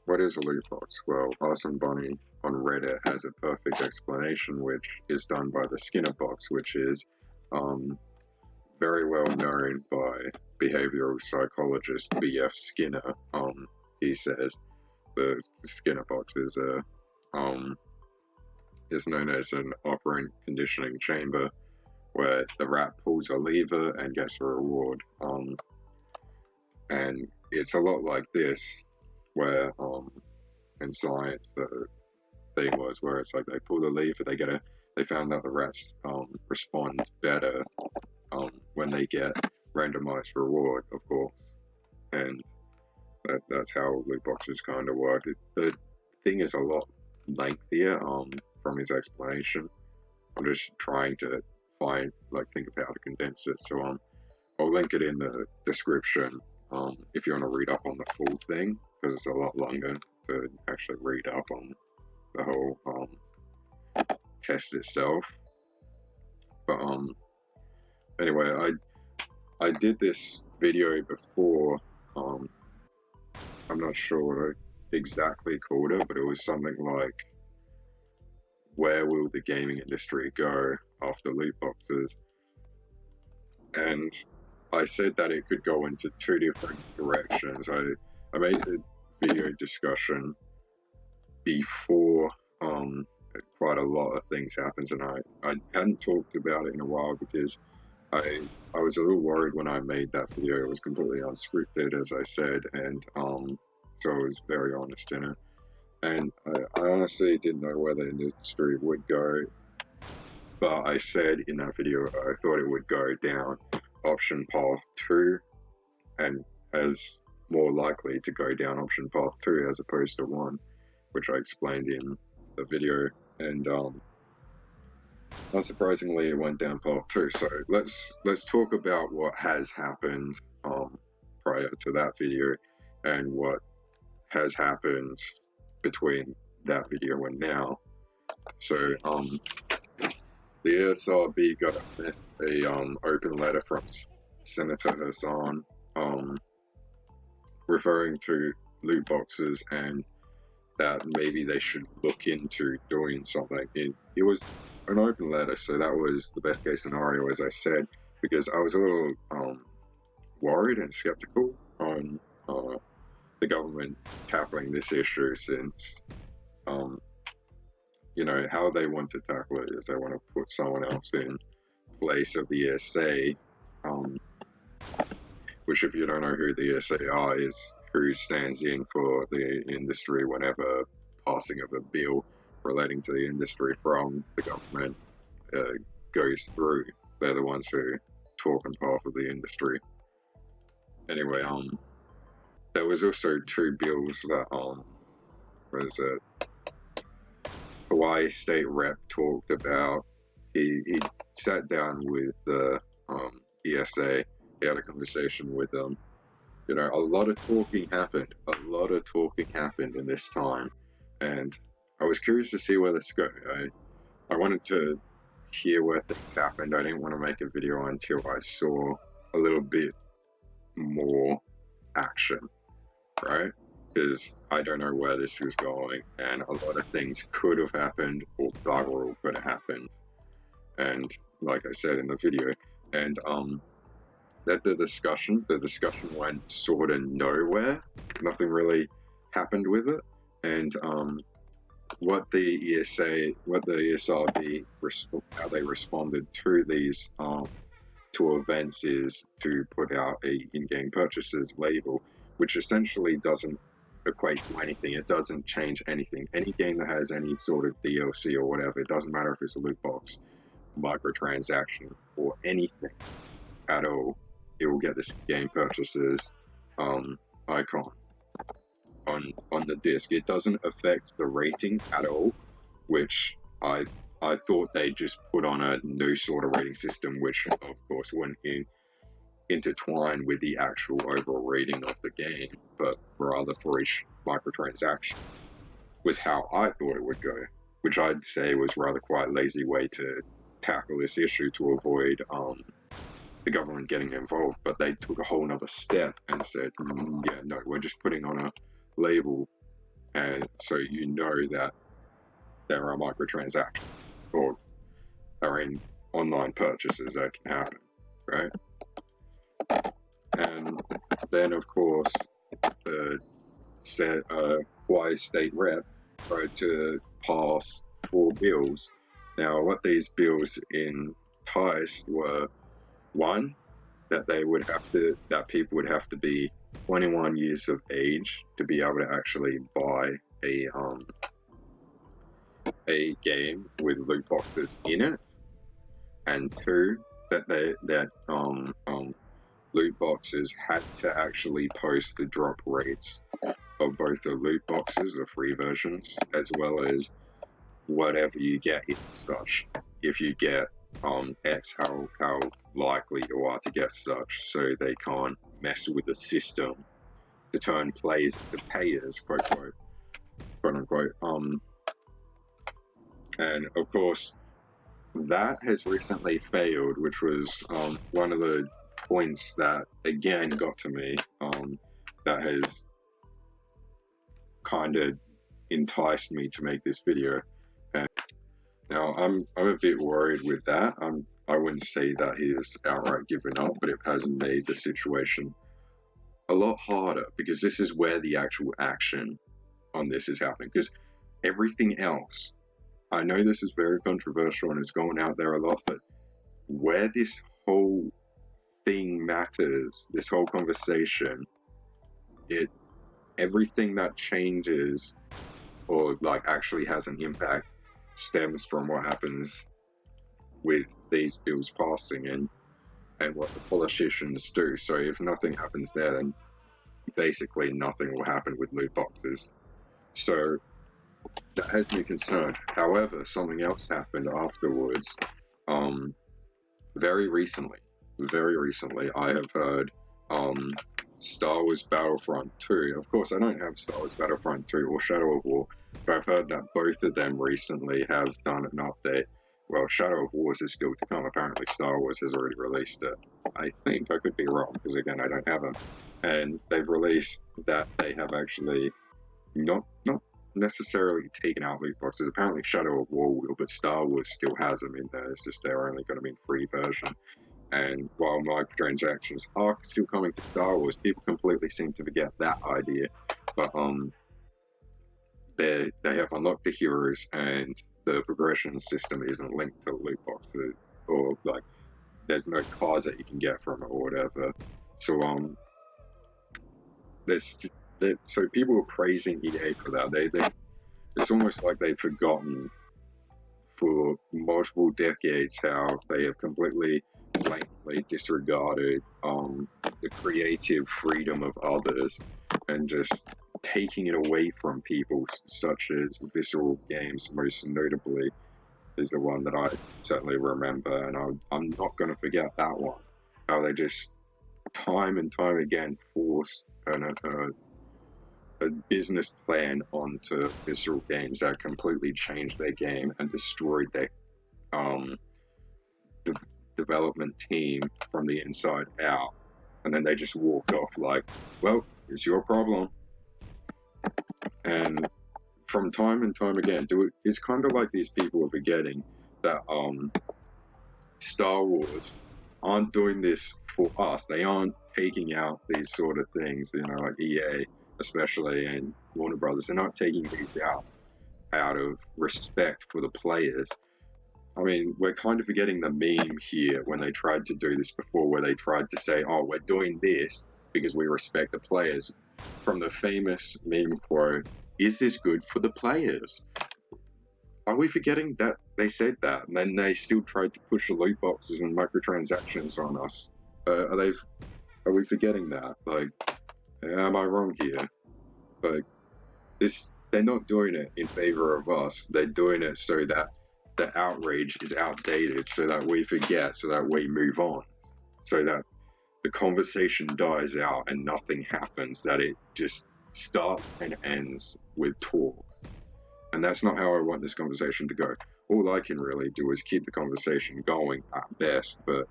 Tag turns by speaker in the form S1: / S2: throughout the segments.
S1: What is a loot box? Well, Arsonbunny on Reddit has a perfect explanation, which is done by the Skinnerbox, which is very well known by behavioral psychologist B.F. Skinner. He says the Skinnerbox is known as an operant conditioning chamber, where the rat pulls a lever and gets a reward. And it's a lot like this, where in science the thing was where it's like they pull the lever, they found that the rats respond better when they get randomized reward, of course, and that's how loot boxes kind of work. The thing is a lot lengthier from his explanation. I'm just trying to think of how to condense it. So I'll link it in the description if you want to read up on the full thing, because it's a lot longer to actually read up on the whole test itself. But anyway, I did this video before. I'm not sure what I exactly called it, but it was something like, where will the gaming industry go after loot boxes? And I said that it could go into two different directions. I made a video discussion before quite a lot of things happened, and I hadn't talked about it in a while because I was a little worried when I made that video. It was completely unscripted, as I said, and so I was very honest in it. And I honestly didn't know where the industry would go, but I said in that video I thought it would go down option path 2, and as more likely to go down option path 2 as opposed to 1, which I explained in the video. And not surprisingly, it went down path 2. So let's talk about what has happened prior to that video and what has happened between that video and now. So the ASRB got a open letter from Senator Hassan referring to loot boxes and that maybe they should look into doing something. It was an open letter, so that was the best case scenario, as I said, because I was a little worried and skeptical on the government tackling this issue, since how they want to tackle it is they want to put someone else in place of the ESA, which, if you don't know who the ESA are, is who stands in for the industry whenever passing of a bill relating to the industry from the government goes through. They're the ones who talk on behalf of the industry. Anyway, there was also 2 bills that was a Hawaii State Rep talked about. He sat down with the ESA. He had a conversation with them. A lot of talking happened. A lot of talking happened in this time, and I was curious to see where this goes. I wanted to hear where things happened. I didn't want to make a video until I saw a little bit more action, right? Because I don't know where this was going, and a lot of things could have happened, or bugger all could have happened. And like I said in the video, and that the discussion went sort of nowhere. Nothing really happened with it, and what the ESRB, how they responded to these to events is to put out a in-game purchases label, which essentially doesn't equate to anything. It doesn't change anything. Any game that has any sort of DLC or whatever, it doesn't matter if it's a loot box, microtransaction, or anything at all, it will get this game purchases icon on the disc. It doesn't affect the rating at all, which I thought they just put on a new sort of rating system, which of course wouldn't intertwine with the actual overall rating of the game, but rather for each microtransaction, was how I thought it would go, which I'd say was rather quite lazy way to tackle this issue to avoid the government getting involved. But they took a whole nother step and said, yeah, no, we're just putting on label, and so you know that there are microtransactions or are in online purchases that can happen, right? And then, of course, the Hawaii state rep tried to pass 4 bills. Now, what these bills enticed were, one, that people would have to be 21 years of age to be able to actually buy a game with loot boxes in it, and two, that loot boxes had to actually post the drop rates of both the loot boxes, the free versions, as well as whatever you get in such. If you get X, how likely you are to get such, so they can't mess with the system to turn players into payers, quote unquote. And of course, that has recently failed, which was one of the points that again got to me. That has kind of enticed me to make this video. And now I'm a bit worried with that. I wouldn't say that he has outright given up, but it has made the situation a lot harder, because this is where the actual action on this is happening. Because everything else, I know this is very controversial and it's going out there a lot, but where this whole thing matters, this whole conversation, everything that changes or like actually has an impact stems from what happens with these bills passing and what the politicians do. So if nothing happens there, then basically nothing will happen with loot boxes. So that has me concerned. However, something else happened afterwards. Very recently, I have heard Star Wars Battlefront 2. Of course, I don't have Star Wars Battlefront 2 or Shadow of War, but I've heard that both of them recently have done an update. Well, Shadow of Wars is still to come. Apparently, Star Wars has already released it. I think, I could be wrong, because again, I don't have them. And they've released that they have actually not necessarily taken out loot boxes. Apparently, Shadow of War will, but Star Wars still has them in there. It's just they're only going to be in free version. And while microtransactions are still coming to Star Wars, people completely seem to forget that idea. But they have unlocked the heroes, and the progression system isn't linked to loot boxes, or like there's no cars that you can get from it or whatever. So so people are praising EA for that. It's almost like they've forgotten for multiple decades how they have completely blatantly disregarded the creative freedom of others and just taking it away from people, such as Visceral Games, most notably, is the one that I certainly remember, and I'm not going to forget that one. How they just time and time again forced a business plan onto Visceral Games that completely changed their game and destroyed their development team from the inside out. And then they just walked off like, well, it's your problem. And from time and time again, it's kind of like these people are forgetting that Star Wars aren't doing this for us. They aren't taking out these sort of things, like EA especially and Warner Brothers. They're not taking these out of respect for the players. I mean, we're kind of forgetting the meme here when they tried to do this before, where they tried to say, oh, we're doing this because we respect the players. From the famous meme quote, is this good for the players? Are we forgetting that they said that, and then they still tried to push the loot boxes and microtransactions on us? Are we forgetting that? Like, am I wrong here? Like, they're not doing it in favor of us. They're doing it so that the outrage is outdated, so that we forget, so that we move on, so that the conversation dies out and nothing happens, that it just starts and ends with talk. And that's not how I want this conversation to go. All I can really do is keep the conversation going at best, but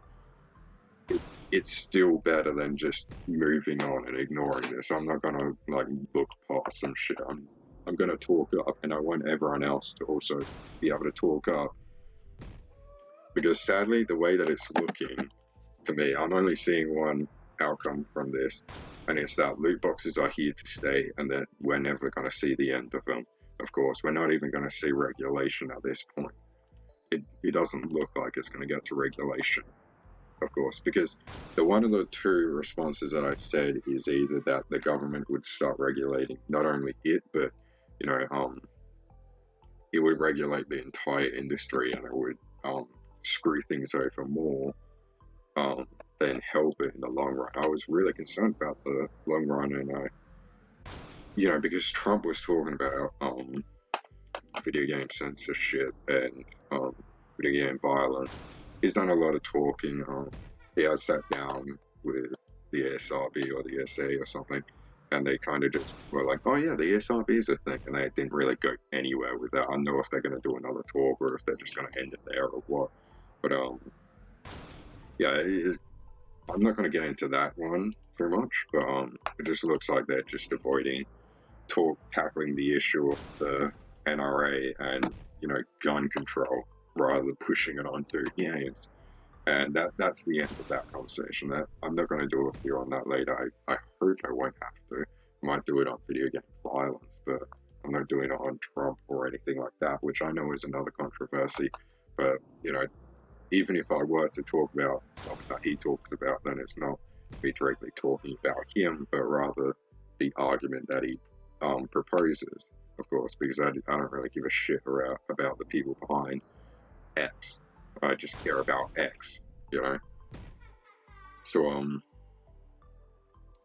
S1: it's still better than just moving on and ignoring this. I'm not gonna like look past some shit. I'm gonna talk up, and I want everyone else to also be able to talk up. Because sadly, the way that it's looking to me, I'm only seeing one outcome from this, and it's that loot boxes are here to stay, and that we're never gonna see the end of them. Of course, we're not even gonna see regulation at this point. It doesn't look like it's gonna get to regulation. Of course, because one of the two responses that I said is either that the government would start regulating not only it, but it would regulate the entire industry, and it would screw things over more than help it in the long run. I was really concerned about the long run, and because Trump was talking about video game censorship and video game violence. He's done a lot of talking. He has sat down with the SRB or the SA or something, and they kind of just were like, "Oh yeah, the SRB is a thing," and they didn't really go anywhere with that. I don't know if they're going to do another talk or if they're just going to end it there or what. But yeah, I'm not going to get into that one very much, but it just looks like they're just avoiding tackling the issue of the NRA and gun control rather than pushing it onto games. And that's the end of that conversation. That I'm not going to do a video on that later. I hope I won't have to. I might do it on video game violence, but I'm not doing it on Trump or anything like that, which I know is another controversy. But even if I were to talk about stuff that he talks about, then it's not me directly talking about him, but rather the argument that he proposes, of course, because I don't really give a shit about the people behind X. I just care about X, So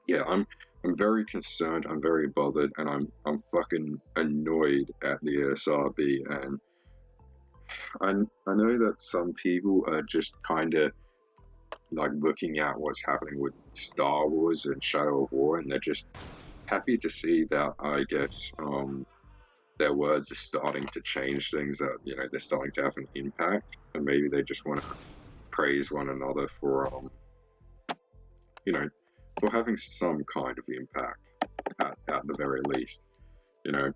S1: yeah, I'm very concerned. I'm very bothered, and I'm fucking annoyed at the SRB. And I know that some people are just kind of like looking at what's happening with Star Wars and Shadow of War, and they're just happy to see that, I guess, their words are starting to change things, that they're starting to have an impact, and maybe they just want to praise one another for for having some kind of impact at the very least, but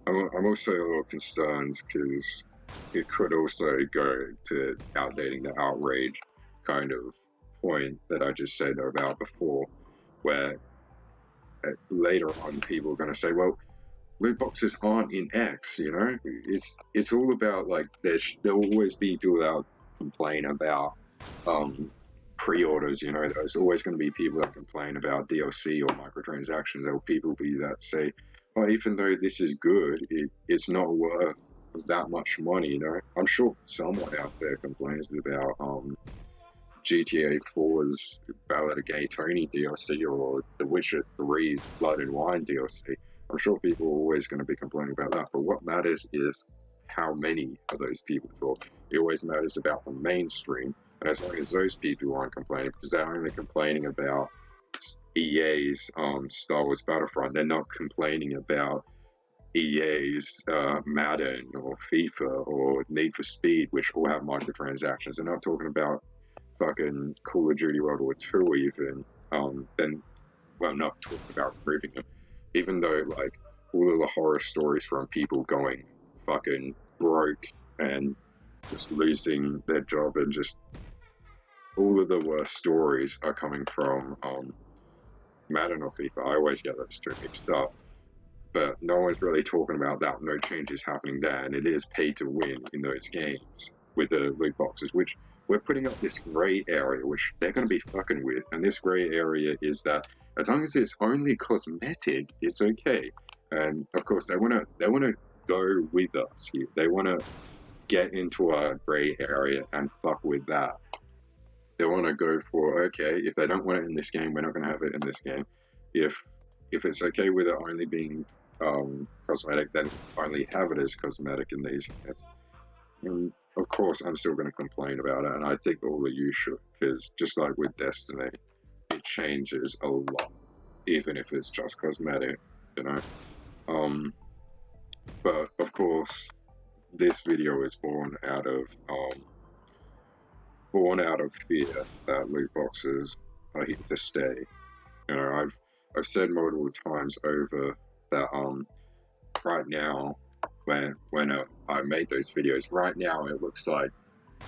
S1: I'm also a little concerned because it could also go to outdating the outrage kind of point that I just said about before, where later on people are going to say, well, loot boxes aren't in X, it's all about, like, there'll always be people that complain about pre-orders, there's always going to be people that complain about DLC or microtransactions. There will people be that say, oh, even though this is good, it's not worth that much money, I'm sure someone out there complains about GTA 4's Ballad of Gay Tony DLC or The Witcher 3's Blood and Wine DLC. I'm sure people are always going to be complaining about that, but what matters is how many of those people talk. It always matters about the mainstream, and as long as those people aren't complaining, because they're only complaining about EA's Star Wars Battlefront, they're not complaining about EA's Madden or FIFA or Need for Speed, which all have microtransactions. They're not talking about fucking Call of Duty World War II even, not talking about improving them. Even though, like, all of the horror stories from people going fucking broke and just losing their job, and just all of the worst stories are coming from Madden or FIFA. I always get those two mixed up. But no one's really talking about that. No changes happening there, and it is pay to win in those games with the loot boxes, which we're putting up this grey area, which they're going to be fucking with. And this grey area is that as long as it's only cosmetic, it's okay. And of course, they want to go with us here. They want to get into our grey area and fuck with that. They want to go for, okay, if they don't want it in this game, we're not going to have it in this game. If it's okay with it only being cosmetic, then only have it as cosmetic in these games. And of course, I'm still going to complain about it, and I think all of you should, because just like with Destiny, it changes a lot, even if it's just cosmetic, But of course, this video is born out of born out of fear that loot boxes are here to stay. You know, I've said multiple times over that right now when I made those videos, right now it looks like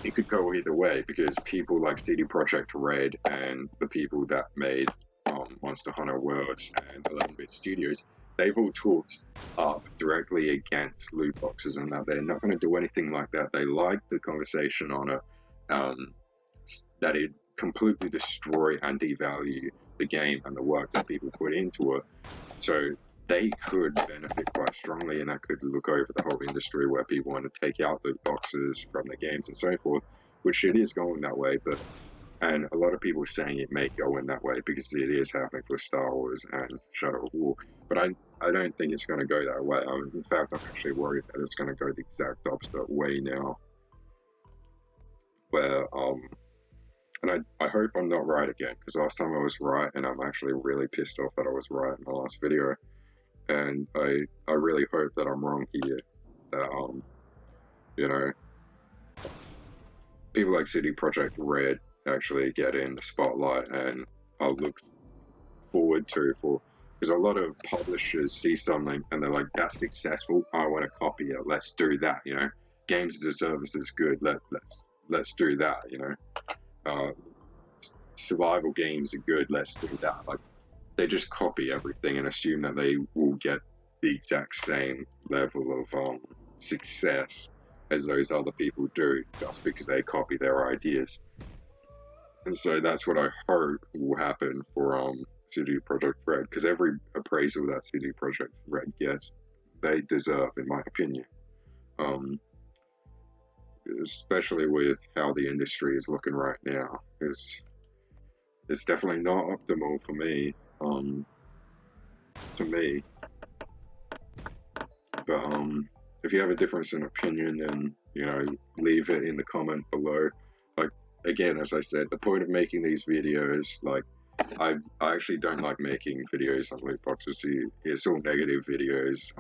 S1: it could go either way because people like CD Projekt Red and the people that made Monster Hunter Worlds and 11-bit Studios, they've all talked up directly against loot boxes and that they're not going to do anything like that. They like the conversation on it, that it completely destroy and devalue the game and the work that people put into it. So they could benefit quite strongly, and that could look over the whole industry where people want to take out loot boxes from the games and so forth, which it is going that way. But and a lot of people are saying it may go in that way because it is happening for Star Wars and Shadow of War. But I don't think it's going to go that way. In fact, I'm actually worried that it's going to go the exact opposite way now, where and I hope I'm not right again, because last time I was right, and I'm actually really pissed off that I was right in the last video. And I really hope that I'm wrong here. That you know, people like CD Projekt Red actually get in the spotlight, and I'll look forward to for because a lot of publishers see something and they're like, "That's successful. I want to copy it. Let's do that." You know, games as a service is good. Let's do that. You know, survival games are good. Let's do that. Like they just copy everything and assume that they will get the exact same level of success as those other people do just because they copy their ideas. And so that's what I hope will happen for CD Projekt Red, because every appraisal that CD Projekt Red gets, they deserve, in my opinion. Um, Especially with how the industry is looking right now, it's definitely not optimal for me. To me, but if you have a difference in opinion, then leave it in the comment below. Like again, as I said, the point of making these videos, like I actually don't like making videos on loot boxes. It's all negative videos.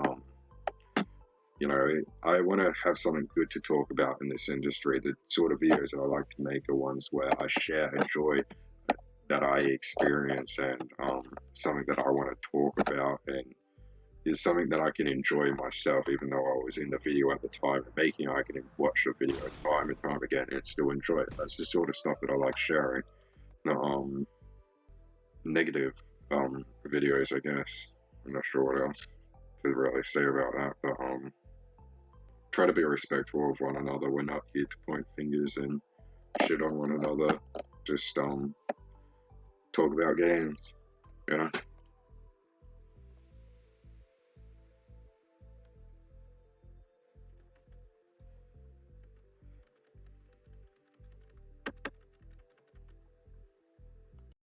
S1: I want to have something good to talk about in this industry. The sort of videos that I like to make are ones where I share a joy that I experience and something that I want to talk about, and is something that I can enjoy myself, even though I was in the video at the time of making. I can watch the video time and time again and still enjoy it. That's the sort of stuff that I like sharing. Not negative videos, I guess. I'm not sure what else to really say about that, but try to be respectful of one another. We're not here to point fingers and shit on one another. Just talk about games, you know.